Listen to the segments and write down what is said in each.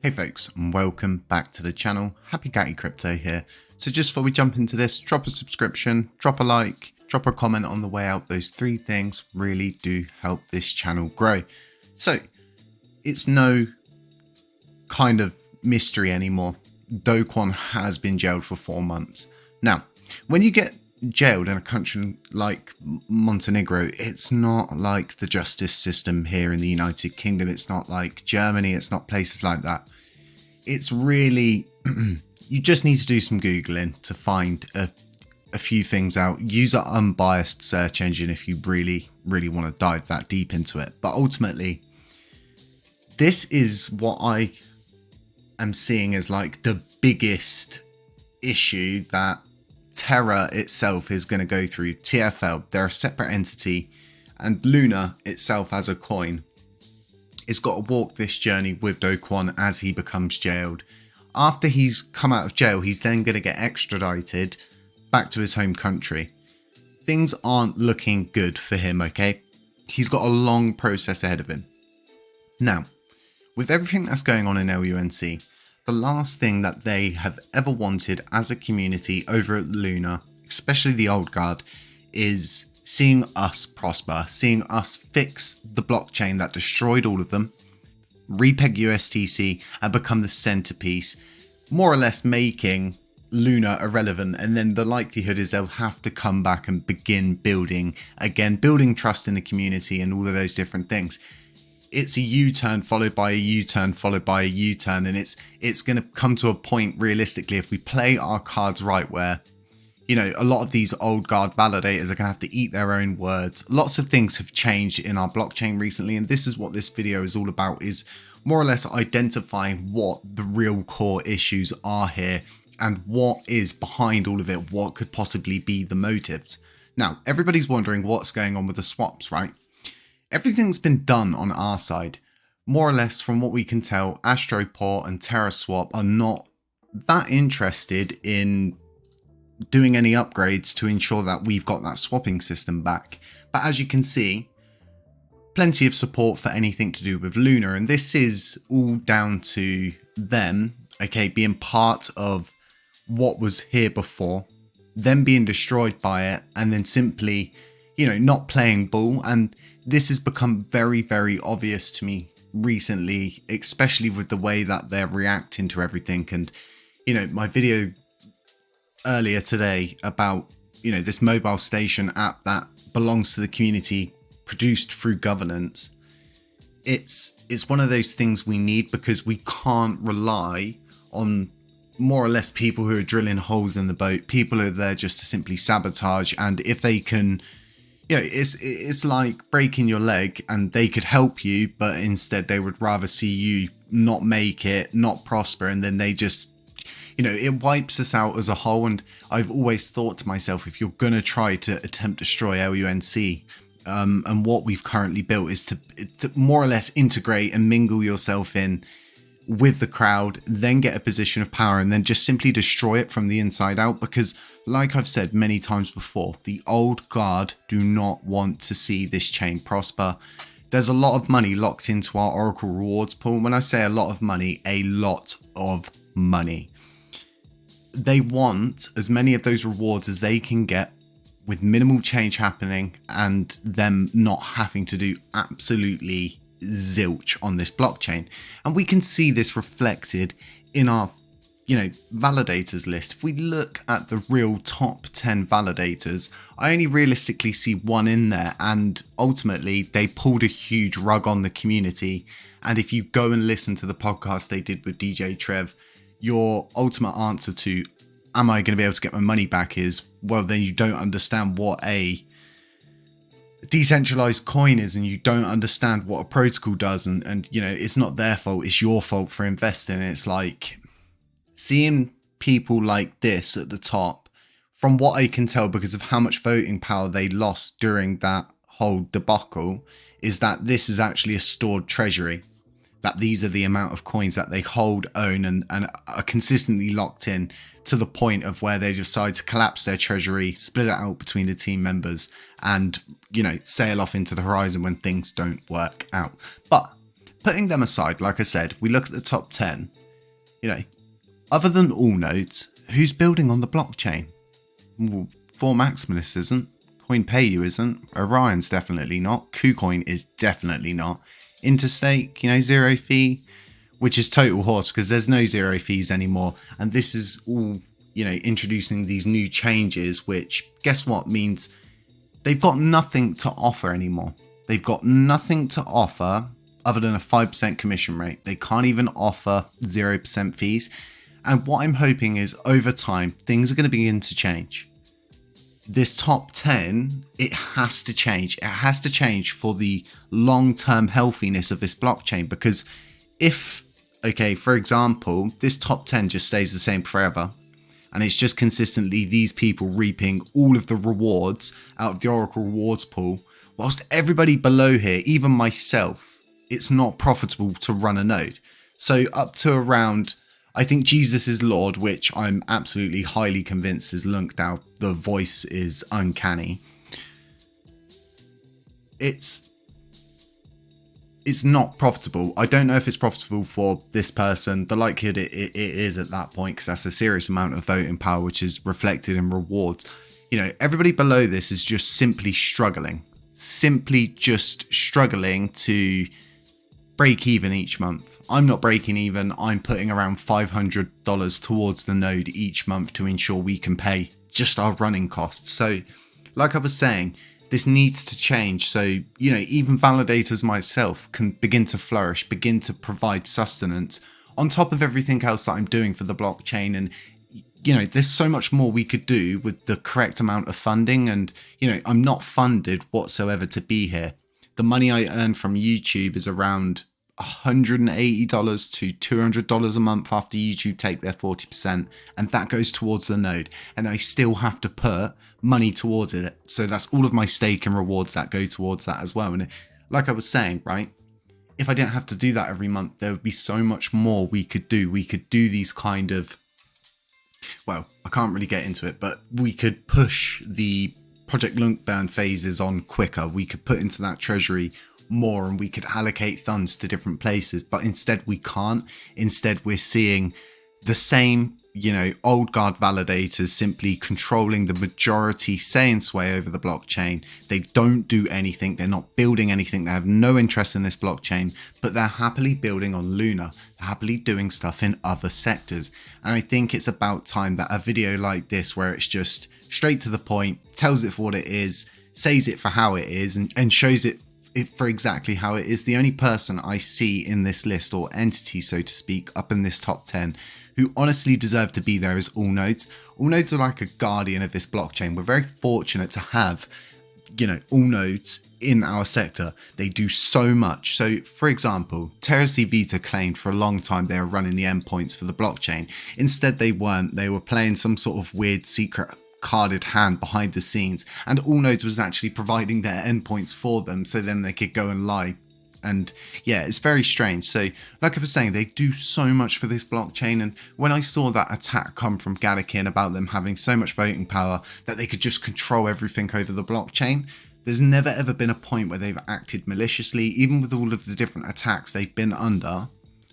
Hey folks, and welcome back to the channel. HappyCattyCrypto here. So just before we jump into this, drop a subscription, drop a like, drop a comment on the way out. Those three things really do help this channel grow. So it's no kind of mystery anymore. Do Kwon has been jailed for 4 months. Now, when you get jailed in a country like Montenegro, it's not like the justice system here in the United Kingdom. It's not like Germany. It's not places like that. It's really, you just need to do some Googling to find a few things out. Use an unbiased search engine if you really want to dive that deep into it. But ultimately, this is what I am seeing as like the biggest issue that Terra itself is going to go through. TFL, they're a separate entity, and Lunar itself as a coin is got to walk this journey with Do Kwon as he becomes jailed. After he's come out of jail, he's then going to get extradited back to his home country. Things aren't looking good for him, okay? He's got a long process ahead of him. Now, with everything that's going on in LUNC, the last thing that they have ever wanted as a community over at Lunar, especially the old guard, is seeing us prosper, seeing us fix the blockchain that destroyed all of them, repeg USTC and become the centerpiece, more or less making Lunar irrelevant. And then the likelihood is they'll have to come back and begin building again, building trust in the community and all of those different things. It's a U-turn followed by a U-turn followed by a U-turn, and it's going to come to a point realistically if we play our cards right where, you know, a lot of these old guard validators are going to have to eat their own words. Lots of things have changed in our blockchain recently, and this is what this video is all about, is more or less identifying what the real core issues are here and what is behind all of it, what could possibly be the motives. Now, everybody's wondering what's going on with the swaps, right? Everything's been done on our side. More or less from what we can tell, Astroport and TerraSwap are not that interested in doing any upgrades to ensure that we've got that swapping system back. But as you can see, plenty of support for anything to do with Lunar. And this is all down to them, okay, being part of what was here before, them being destroyed by it, and then simply, you know, not playing ball. And this has become very obvious to me recently, especially with the way that they're reacting to everything. And, you know, my video earlier today about, you know, this mobile station app that belongs to the community, produced through governance. It's one of those things we need, because we can't rely on more or less people who are drilling holes in the boat. People are there just to simply sabotage, and if they can, you know, it's like breaking your leg and they could help you, but instead they would rather see you not make it, not prosper, and then they just, you know, it wipes us out as a whole. And I've always thought to myself, if you're going to try to attempt to destroy LUNC, and what we've currently built is to more or less integrate and mingle yourself in with the crowd, then get a position of power, and then just simply destroy it from the inside out. Because like I've said many times before, the old guard do not want to see this chain prosper. There's a lot of money locked into our Oracle rewards pool. When I say a lot of money, a lot of money. They want as many of those rewards as they can get with minimal change happening and them not having to do absolutely zilch on this blockchain. And we can see this reflected in our, you know, validators list. If we look at the real top 10 validators, I only realistically see one in there, and ultimately they pulled a huge rug on the community. And if you go and listen to the podcast they did with DJ Trev, your ultimate answer to am I going to be able to get my money back is, well, then you don't understand what a decentralized coin is, and you don't understand what a protocol does, and you know, it's not their fault, it's your fault for investing. It's like seeing people like this at the top, from what I can tell, because of how much voting power they lost during that whole debacle, is that this is actually a stored treasury, that these are the amount of coins that they hold, own, and are consistently locked in, to the point of where they decide to collapse their treasury, split it out between the team members, and, you know, sail off into the horizon when things don't work out. But putting them aside, like I said, we look at the top 10, you know, other than all nodes, who's building on the blockchain? Well, For Maximalist isn't. CoinPayu isn't. Orion's definitely not. KuCoin is definitely not. Interstate, you know, zero fee, which is total horse because there's no zero fees anymore. And this is all, you know, introducing these new changes, which guess what means they've got nothing to offer anymore. They've got nothing to offer other than a 5% commission rate. They can't even offer 0% fees. And what I'm hoping is over time, things are going to begin to change. This top 10, it has to change. It has to change for the long-term healthiness of this blockchain. Because if, okay, for example, this top 10 just stays the same forever, and it's just consistently these people reaping all of the rewards out of the Oracle rewards pool, whilst everybody below here, even myself, it's not profitable to run a node. So up to around, I think Jesus is Lord, which I'm absolutely highly convinced is LUNC now. The voice is uncanny. It's not profitable. I don't know if it's profitable for this person. The likelihood it is at that point, because that's a serious amount of voting power, which is reflected in rewards. You know, everybody below this is just simply struggling to break even each month. I'm not breaking even. I'm putting around $500 towards the node each month to ensure we can pay just our running costs. So like I was saying, this needs to change. So, you know, even validators myself can begin to flourish, begin to provide sustenance on top of everything else that I'm doing for the blockchain. And, you know, there's so much more we could do with the correct amount of funding. And, you know, I'm not funded whatsoever to be here. The money I earn from YouTube is around $180 to $200 a month after YouTube take their 40%, and that goes towards the node, and I still have to put money towards it. So that's all of my stake and rewards that go towards that as well. And like I was saying, right, if I didn't have to do that every month, there would be so much more we could do. We could do these kind of, well, I can't really get into it, but we could push the ProjectLUNCBurn phases on quicker. We could put into that treasury more, and we could allocate funds to different places, but instead we can't. Instead we're seeing the same, you know, old guard validators simply controlling the majority say and sway over the blockchain. They don't do anything. They're not building anything. They have no interest in this blockchain, but they're happily building on Lunar. They're happily doing stuff in other sectors. And I think it's about time that a video like this, where it's just straight to the point, tells it for what it is, says it for how it is, and shows it for exactly how it is. The only person I see in this list, or entity so to speak, up in this top 10 who honestly deserve to be there is all nodes. All nodes are like a guardian of this blockchain. We're very fortunate to have, you know, all nodes in our sector. They do so much. So for example, Terra C Vita claimed for a long time they were running the endpoints for the blockchain. Instead they weren't. They were playing some sort of weird secret carded hand behind the scenes, and all nodes was actually providing their endpoints for them, so then they could go and lie. And yeah, it's very strange. So like I was saying, they do so much for this blockchain. And when I saw that attack come from Gadakin about them having so much voting power that they could just control everything over the blockchain, there's never ever been a point where they've acted maliciously, even with all of the different attacks they've been under.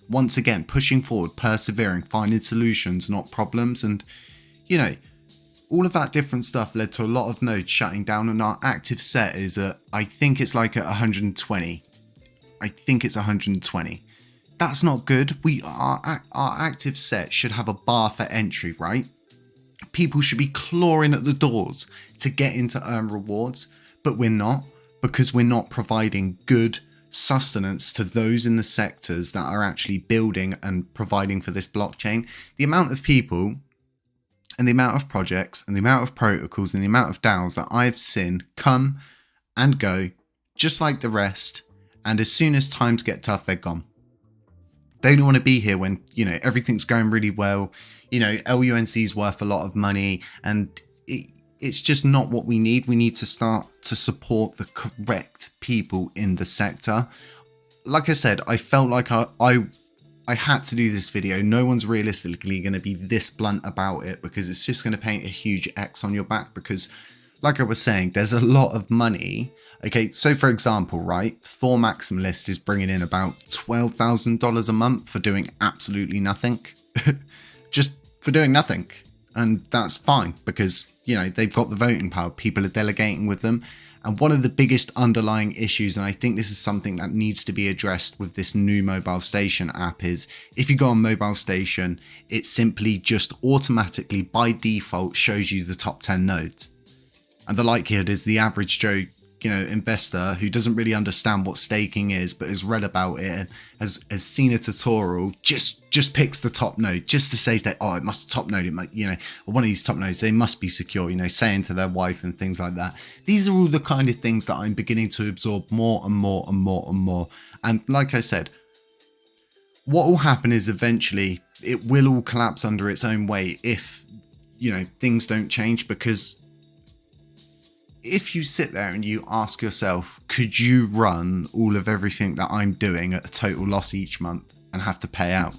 Once again, pushing forward, persevering, finding solutions, not problems. And you know, all of that different stuff led to a lot of nodes shutting down, and our active set is at, I think it's like at 120. I think it's 120. That's not good. Our active set should have a bar for entry, right? People should be clawing at the doors to get into earn rewards, but we're not, because we're not providing good sustenance to those in the sectors that are actually building and providing for this blockchain. The amount of people and the amount of projects and the amount of protocols and the amount of DAOs that I've seen come and go just like the rest, and as soon as times get tough, they're gone. They don't want to be here when, you know, everything's going really well. You know, LUNC is worth a lot of money, and it's just not what we need. We need to start to support the correct people in the sector. Like I said, I felt like I had to do this video. No one's realistically going to be this blunt about it, because it's just going to paint a huge X on your back, because like I was saying, there's a lot of money. Okay, so for example, right, Thor Maximalist is bringing in about $12,000 a month for doing absolutely nothing. Just for doing nothing. And that's fine because, you know, they've got the voting power. People are delegating with them. And one of the biggest underlying issues, and I think this is something that needs to be addressed with this new Mobile Station app, is if you go on Mobile Station, it simply just automatically by default shows you the top 10 nodes. And the likelihood is the average Joe, you know, investor who doesn't really understand what staking is, but has read about it and has seen a tutorial, just picks the top node just to say that, oh, it must top node, it might, you know, or one of these top nodes, they must be secure, you know, saying to their wife and things like that. These are all the kind of things that I'm beginning to absorb more and more and more and more. And like I said, what will happen is eventually it will all collapse under its own weight if, you know, things don't change. Because if you sit there and you ask yourself, could you run all of everything that I'm doing at a total loss each month and have to pay out?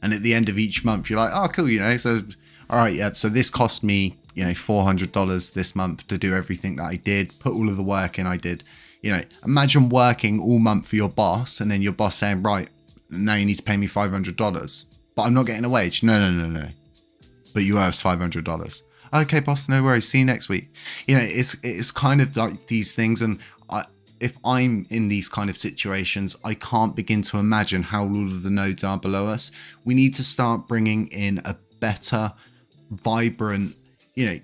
And at the end of each month, you're like, oh, cool, you know, so, all right, yeah, so this cost me, you know, $400 this month to do everything that I did, put all of the work in I did. You know, imagine working all month for your boss and then your boss saying, right, now you need to pay me $500, but I'm not getting a wage. No. But you owe us $500. Okay, boss, no worries. See you next week. You know, it's kind of like these things. And if I'm in these kind of situations, I can't begin to imagine how all of the nodes are below us. We need to start bringing in a better, vibrant, you know,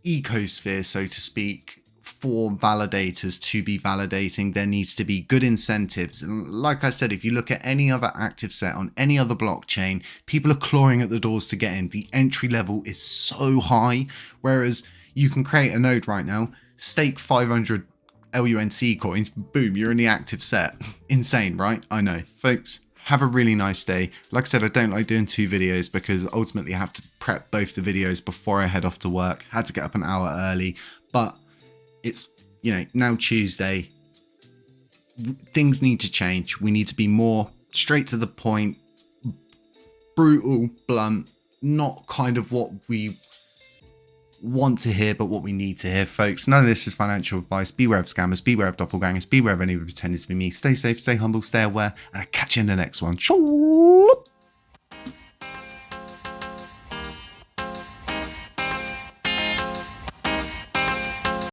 ecosphere, so to speak, for validators to be validating. There needs to be good incentives. And like I said, if you look at any other active set on any other blockchain, people are clawing at the doors to get in. The entry level is so high, whereas you can create a node right now, stake 500 LUNC coins, boom, you're in the active set. Insane, right? I know. Folks, have a really nice day. Like I said, I don't like doing 2 videos because ultimately I have to prep both the videos before I head off to work. Had to get up an hour early, but it's, you know, now Tuesday. Things need to change. We need to be more straight to the point, brutal, blunt, not kind of what we want to hear, but what we need to hear, folks. None of this is financial advice. Beware of scammers, beware of doppelgangers, beware of anyone pretending to be me. Stay safe, stay humble, stay aware, and I'll catch you in the next one.